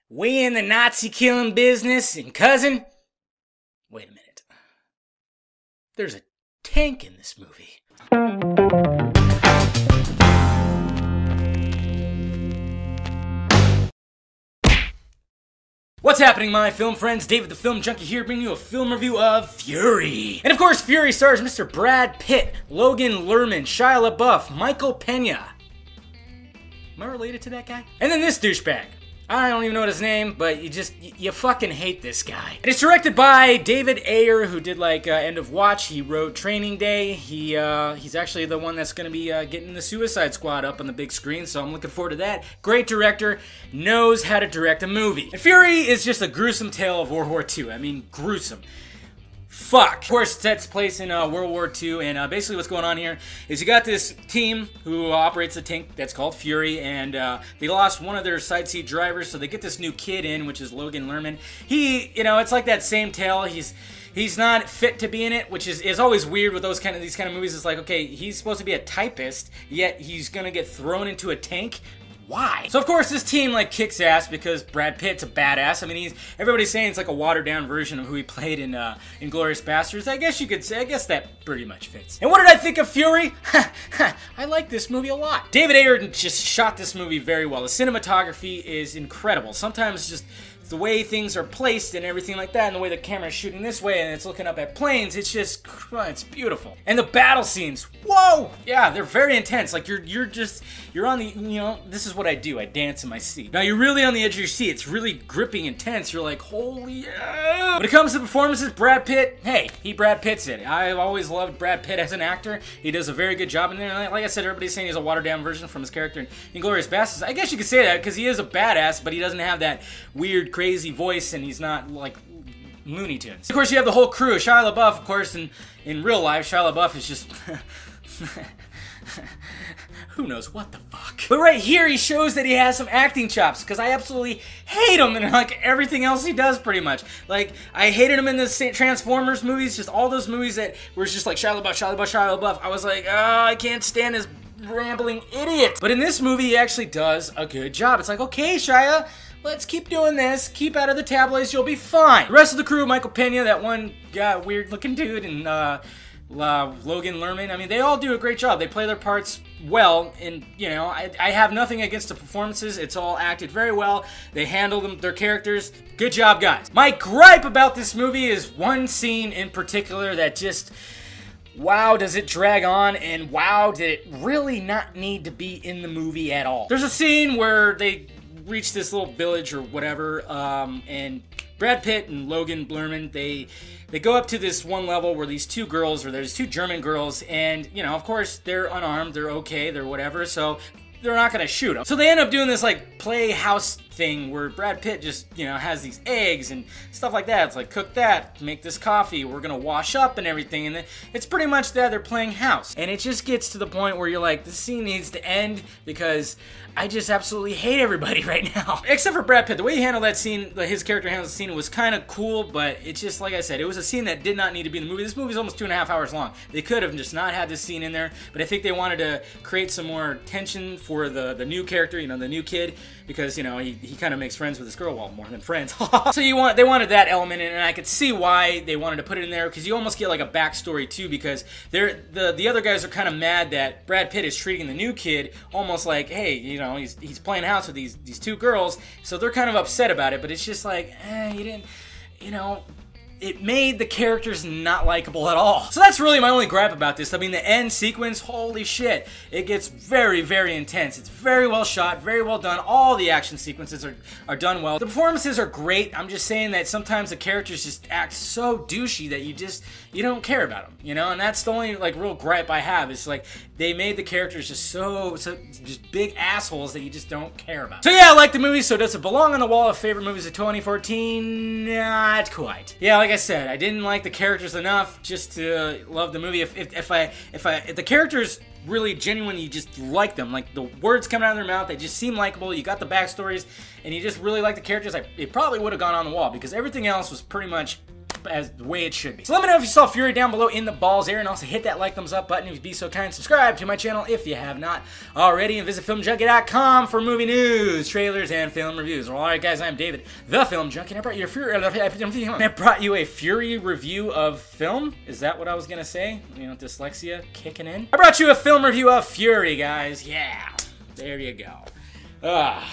We in the Nazi killing business, and cousin, wait a minute. There's a tank in this movie. What's happening, my film friends? David the Film Junkie here, bringing you a film review of Fury. And of course, Fury stars Mr. Brad Pitt, Logan Lerman, Shia LaBeouf, Michael Pena. Am I related to that guy? And then this douchebag. I don't even know his name, but you fucking hate this guy. And it's directed by David Ayer, who did End of Watch. He wrote Training Day. He's actually the one that's gonna be getting the Suicide Squad up on the big screen, so I'm looking forward to that. Great director, knows how to direct a movie. And Fury is just a gruesome tale of World War II. I mean, gruesome. Fuck. Of course, it sets place in World War II, and basically what's going on here is you got this team who operates a tank that's called Fury, and they lost one of their side seat drivers, so they get this new kid in, which is Logan Lerman. He, it's like that same tale. He's not fit to be in it, which is always weird with these kind of movies. It's like, okay, he's supposed to be a typist, yet he's gonna get thrown into a tank. Why? So of course this team kicks ass because Brad Pitt's a badass. I mean, everybody's saying it's like a watered down version of who he played in Inglourious Basterds. I guess you could say, I guess that pretty much fits. And what did I think of Fury? I like this movie a lot. David Ayer just shot this movie very well. The cinematography is incredible. Sometimes just the way things are placed and everything like that, and the way the camera's shooting this way and it's looking up at planes, it's just, it's beautiful. And the battle scenes, whoa! Yeah, they're very intense. Like you're on the, this is what I do. I dance in my seat. Now you're really on the edge of your seat. It's really gripping and tense. You're like, holy yeah! When it comes to performances, Brad Pitt, hey, Brad Pitt's it. I've always loved Brad Pitt as an actor. He does a very good job in there. Like I said, everybody's saying he's a watered down version from his character in Inglourious Basterds. I guess you could say that because he is a badass, but he doesn't have that weird, crazy voice, and he's not like Looney Tunes. Of course, you have the whole crew. Shia LaBeouf, of course, in real life, Shia LaBeouf is just who knows what the fuck. But right here, he shows that he has some acting chops, because I absolutely hate him in everything else he does, pretty much. I hated him in the Transformers movies, just all those movies that were just like Shia LaBeouf. I was like, oh, I can't stand this rambling idiot. But in this movie, he actually does a good job. It's like, okay, Shia, let's keep doing this. Keep out of the tabloids. You'll be fine. The rest of the crew, Michael Pena, that one guy, weird-looking dude, and Logan Lerman. I mean, they all do a great job. They play their parts well, and I have nothing against the performances. It's all acted very well. They handle their characters. Good job, guys. My gripe about this movie is one scene in particular that just, wow, does it drag on, and wow, did it really not need to be in the movie at all. There's a scene where they reach this little village or whatever, and Brad Pitt and Logan Lerman, they go up to this one level where there's two German girls, and of course they're unarmed, they're okay, they're whatever, so they're not gonna shoot them. So they end up doing this playhouse thing where Brad Pitt just has these eggs and stuff like that. It's like, cook that, make this coffee, we're gonna wash up and everything, and it's pretty much that they're playing house. And it just gets to the point where you're like, this scene needs to end, because I just absolutely hate everybody right now. Except for Brad Pitt. The way he handled that scene, his character handled the scene, was kind of cool, but it's just, like I said, it was a scene that did not need to be in the movie. This movie's almost 2.5 hours long. They could have just not had this scene in there, but I think they wanted to create some more tension for the new character, the new kid, because, he kind of makes friends with this girl, well, more than friends. So they wanted that element in, and I could see why they wanted to put it in there, because you almost get a backstory too, because the other guys are kind of mad that Brad Pitt is treating the new kid almost like, hey, he's playing house with these two girls, so they're kind of upset about it, but it's just like, you didn't, it made the characters not likable at all. So that's really my only gripe about this. I mean, the end sequence, holy shit. It gets very, very intense. It's very well shot, very well done. All the action sequences are done well. The performances are great. I'm just saying that sometimes the characters just act so douchey that you don't care about them, And that's the only, real gripe I have. It's they made the characters just just big assholes that you just don't care about. So yeah, I like the movie. So does it belong on the wall of favorite movies of 2014? Not quite. Yeah, like I said, I didn't like the characters enough just to love the movie. If the characters really genuinely, you just like them, the words coming out of their mouth, they just seem likable, you got the backstories, and you just really like the characters, it probably would have gone on the wall, because everything else was pretty much as the way it should be. So let me know if you saw Fury down below in the balls area, and also hit that like, thumbs up button if you'd be so kind. Subscribe to my channel if you have not already, and visit FilmJunkie.com for movie news, trailers, and film reviews. Well, alright guys, I'm David, the Film Junkie, and I brought you a Fury review of film. Is that what I was gonna say? You know, dyslexia kicking in. I brought you a film review of Fury, guys. Yeah, there you go. Bye.